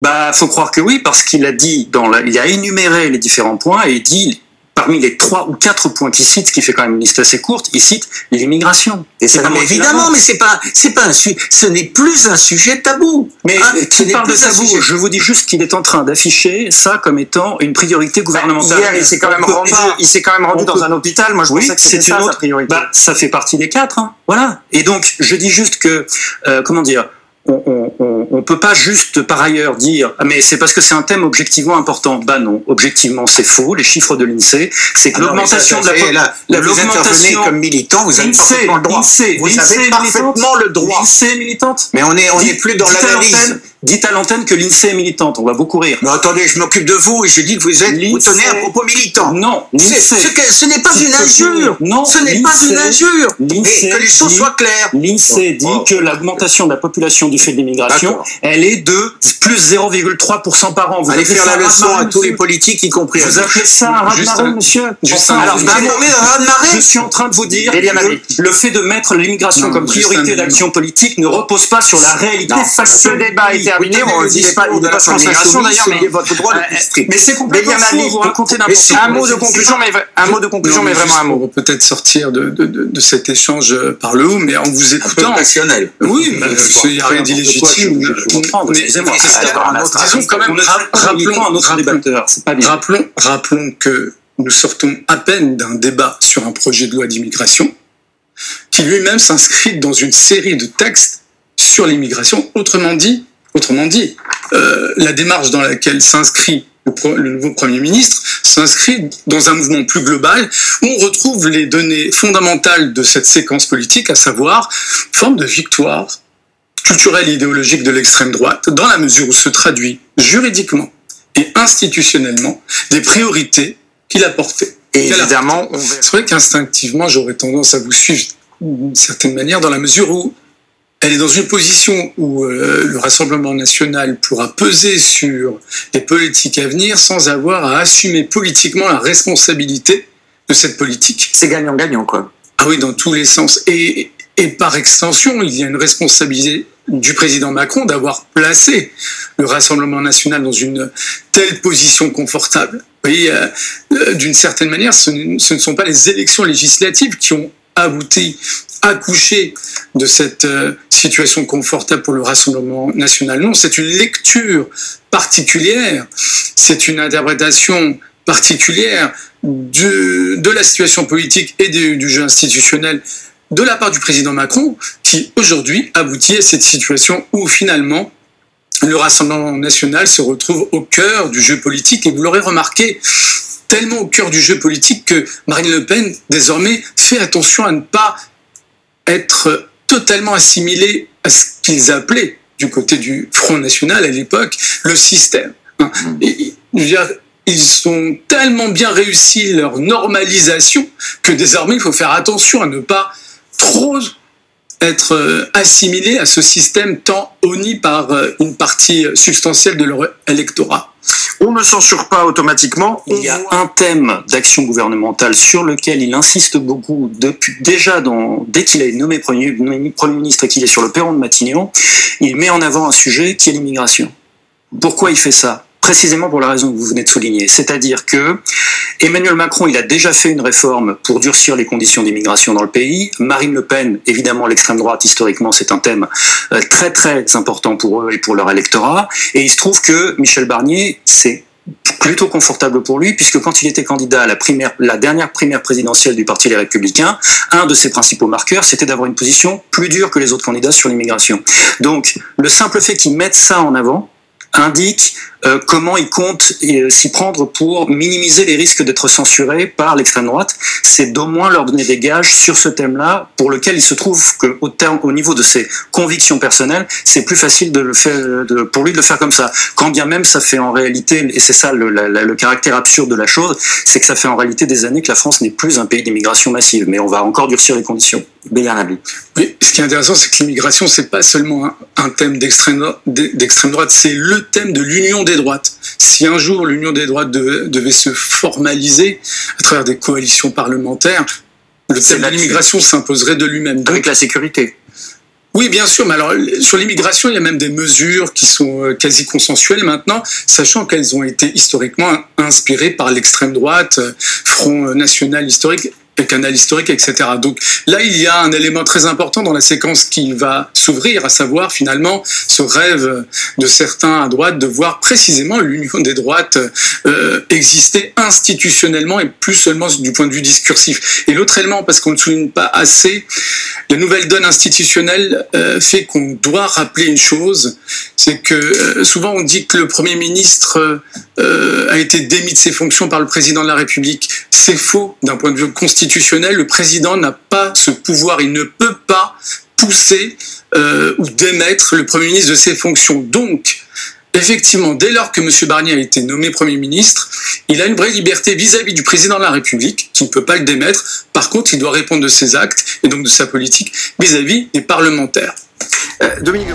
Bah, faut croire que oui, parce qu'il a dit, il a énuméré les différents points et il dit, parmi les 3 ou 4 points qu'il cite, ce qui fait quand même une liste assez courte, il cite l'immigration. Et ça, évidemment, mais ce n'est plus un sujet tabou. Mais tu parles de tabou, je vous dis juste qu'il est en train d'afficher ça comme étant une priorité gouvernementale. Hier, il s'est quand même rendu dans un hôpital. Moi, je pensais que c'était ça sa priorité. Bah, ça fait partie des 4, hein. Voilà. Et donc, je dis juste que, on peut pas juste par ailleurs dire mais c'est parce que c'est un thème objectivement important. Bah non, objectivement c'est faux. Les chiffres de l'INSEE, c'est que l'augmentation de là, vous intervenez comme militant, vous avez parfaitement le droit. Vous avez parfaitement le droit. L'INSEE est militante. Mais on est plus dans l'analyse. Dites à l'antenne que l'INSEE est militante, on va beaucoup rire. Mais attendez, je m'occupe de vous et je dis que vous tenez un propos militant. Non, ce n'est pas une injure. Non, ce n'est pas une injure. Mais que les choses soient claires. L'INSEE dit que l'augmentation de la population du fait de l'immigration, elle est de plus 0,3% par an. Vous allez faire la leçon à tous les politiques, y compris. Vous appelez ça un raz-de-marée, monsieur? Alors, je suis en train de vous dire que le fait de mettre l'immigration comme priorité d'action politique ne repose pas sur la réalité factuelle. Ce débat est terminé. Il n'est pas sur l'immigration d'ailleurs, mais votre droit de mais c'est complètement faux, vous racontez n'importe quoi. Un mot de conclusion, mais vraiment un mot. On va peut-être sortir de cet échange par le haut, mais en vous écoutant. Passionnel. Oui, il n'y a rien d'illégitime. Disons quand même, rappelons que nous sortons à peine d'un débat sur un projet de loi d'immigration qui lui-même s'inscrit dans une série de textes sur l'immigration. Autrement dit, la démarche dans laquelle s'inscrit le nouveau Premier ministre s'inscrit dans un mouvement plus global où on retrouve les données fondamentales de cette séquence politique, à savoir une forme de victoire culturelle et idéologique de l'extrême droite, dans la mesure où se traduit juridiquement et institutionnellement des priorités qu'il a portées. Et évidemment, c'est vrai qu'instinctivement, j'aurais tendance à vous suivre d'une certaine manière, dans la mesure où elle est dans une position où le Rassemblement national pourra peser sur les politiques à venir sans avoir à assumer politiquement la responsabilité de cette politique. C'est gagnant-gagnant, quoi. Ah oui, dans tous les sens. Et par extension, il y a une responsabilité du président Macron d'avoir placé le Rassemblement national dans une telle position confortable. Vous voyez, d'une certaine manière, ce ne sont pas les élections législatives qui ont accouché de cette situation confortable pour le Rassemblement national. Non, c'est une lecture particulière, c'est une interprétation particulière de la situation politique et du jeu institutionnel de la part du président Macron, qui aujourd'hui aboutit à cette situation où finalement le Rassemblement national se retrouve au cœur du jeu politique. Et vous l'aurez remarqué, tellement au cœur du jeu politique que Marine Le Pen, désormais, fait attention à ne pas être totalement assimilée à ce qu'ils appelaient, du côté du Front National à l'époque, le système. Et, je veux dire, ils ont tellement bien réussi leur normalisation que désormais, il faut faire attention à ne pas trop être assimilé à ce système tant honni par une partie substantielle de leur électorat. On ne censure pas automatiquement. Il y a un thème d'action gouvernementale sur lequel il insiste beaucoup dès qu'il est nommé Premier ministre et qu'il est sur le perron de Matignon, il met en avant un sujet qui est l'immigration. Pourquoi il fait ça ? Précisément pour la raison que vous venez de souligner, c'est-à-dire que Emmanuel Macron, il a déjà fait une réforme pour durcir les conditions d'immigration dans le pays. Marine Le Pen, évidemment, l'extrême droite, historiquement, c'est un thème très très important pour eux et pour leur électorat. Et il se trouve que Michel Barnier, c'est plutôt confortable pour lui, puisque quand il était candidat à la dernière primaire présidentielle du Parti Les Républicains, un de ses principaux marqueurs, c'était d'avoir une position plus dure que les autres candidats sur l'immigration. Donc, le simple fait qu'ils mettent ça en avant indique comment ils comptent s'y prendre pour minimiser les risques d'être censurés par l'extrême droite. C'est d'au moins leur donner des gages sur ce thème-là, pour lequel il se trouve qu'au niveau de ses convictions personnelles, c'est plus facile pour lui de le faire comme ça. Quand bien même ça fait en réalité, et c'est ça le caractère absurde de la chose, c'est que ça fait en réalité des années que la France n'est plus un pays d'immigration massive, mais on va encore durcir les conditions. Oui, ce qui est intéressant, c'est que l'immigration, c'est pas seulement un thème d'extrême droite, c'est le thème de l'union des droites. Si un jour l'union des droites devait se formaliser à travers des coalitions parlementaires, le thème de l'immigration s'imposerait de lui-même. Avec la sécurité. Oui, bien sûr, mais alors sur l'immigration, il y a même des mesures qui sont quasi consensuelles maintenant, sachant qu'elles ont été historiquement inspirées par l'extrême droite, Front National historique, Canal historique, etc. Donc là, il y a un élément très important dans la séquence qui va s'ouvrir, à savoir finalement ce rêve de certains à droite de voir précisément l'union des droites exister institutionnellement et plus seulement du point de vue discursif. Et l'autre élément, parce qu'on ne le souligne pas assez, la nouvelle donne institutionnelle fait qu'on doit rappeler une chose, c'est que souvent on dit que le Premier ministre a été démis de ses fonctions par le président de la République. C'est faux d'un point de vue constitutionnel. Le président n'a pas ce pouvoir, il ne peut pas pousser ou démettre le Premier ministre de ses fonctions. Donc, effectivement, dès lors que M. Barnier a été nommé Premier ministre, il a une vraie liberté vis-à-vis du président de la République, qui ne peut pas le démettre. Par contre, il doit répondre de ses actes et donc de sa politique vis-à-vis des parlementaires. Dominique